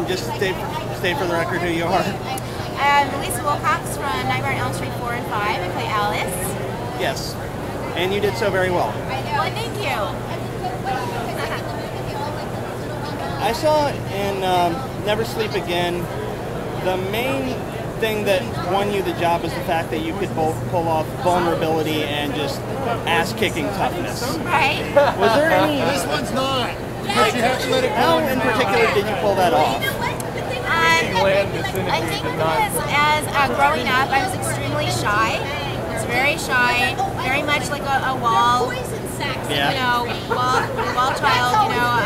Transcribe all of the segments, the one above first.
just state for the record who you are. I'm Lisa Wilcox from Nightmare on Elm Street 4 and 5. I play Alice. Yes, and you did so very well. Well, thank you. I saw in Never Sleep Again, the main thing that won you the job was the fact that you could both pull off vulnerability and just ass-kicking toughness. Right. Was there any... This one's not. Because you have to let it go. How in particular did you pull that off? I think because as growing up, I was extremely shy. I was very shy, very much like a wall, Yeah. you know, wall child. You know,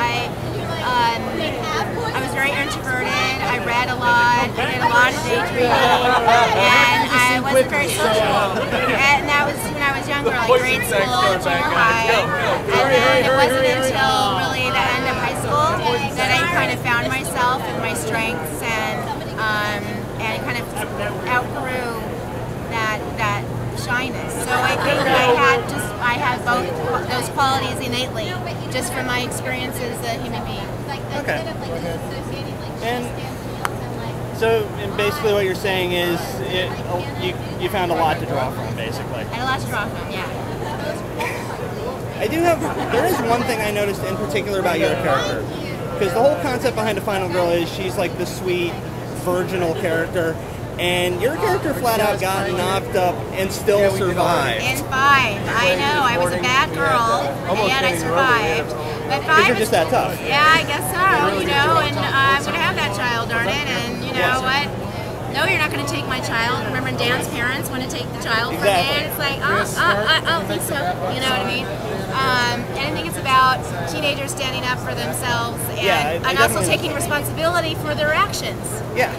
I was very introverted. I read a lot. I did a lot of daydreaming, and I wasn't very social. And that was when I was younger, like grade school, junior high. And then it wasn't until really the end of high school that I kind of found myself and my strengths, and kind of outgrew that shyness. So I think I had both those qualities innately, just from my experiences as a human being. Okay. And so basically what you're saying is you found a lot to draw from, basically. I had a lot to draw from, yeah. There is one thing I noticed in particular about your character. Because the whole concept behind The Final Girl is she's like the sweet, virginal character. And your character flat out got knocked up and still survived. In 5, I know. I was a bad girl, and yet I survived. But 5 you're just that tough. Yeah, I guess so, you know, and I'm going to have that child, darn it, and you know what? No, you're not going to take my child. Remember Dan's parents want to take the child from Dan? It's like, I don't think so. You know what I mean? And I think it's about teenagers standing up for themselves and also taking responsibility for their actions. Yeah.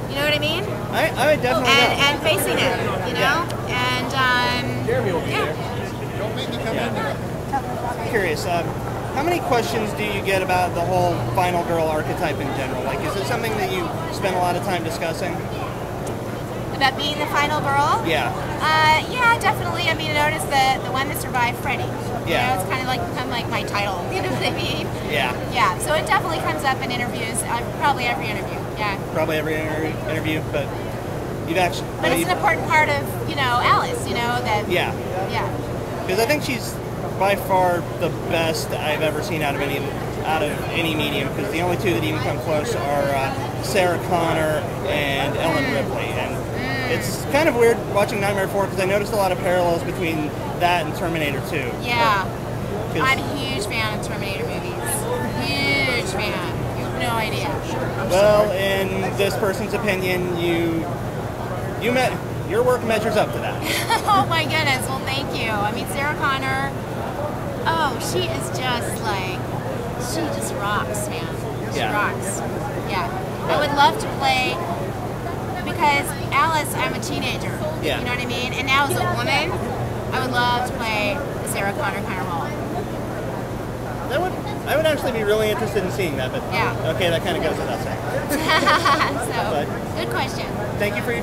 You know what I mean? I would definitely and facing it, you know? And, yeah. I'm curious, how many questions do you get about the whole final girl archetype in general? Like, is it something that you spend a lot of time discussing? About being the final girl? Yeah. Yeah, definitely. I mean, I noticed the one that survived, Freddie. Yeah. You know, it's kind of like become like my title. You know what I mean? Yeah. Yeah. So it definitely comes up in interviews. Probably every interview. Yeah. Probably every interview, but you've actually. But it's an important part of Alice. You know that. Yeah. Yeah. Because I think she's by far the best I've ever seen out of any medium. Because the only two that even come close are Sarah Connor and Ellen Ripley, and it's kind of weird watching Nightmare 4 because I noticed a lot of parallels between that and Terminator 2. Yeah. I'm a huge fan of Terminator movies. Huge fan. You have no idea. Well, in this person's opinion, your work measures up to that. Oh my goodness, well thank you. I mean, Sarah Connor, she is just like, she just rocks, man. She rocks. Yeah. I would love to play, because Alice, I'm a teenager. Yeah. You know what I mean? And now as a woman, I would love to play the Sarah Connor kind of role. I would actually be really interested in seeing that, but okay, that kind of goes without saying. So, good question. Thank you for your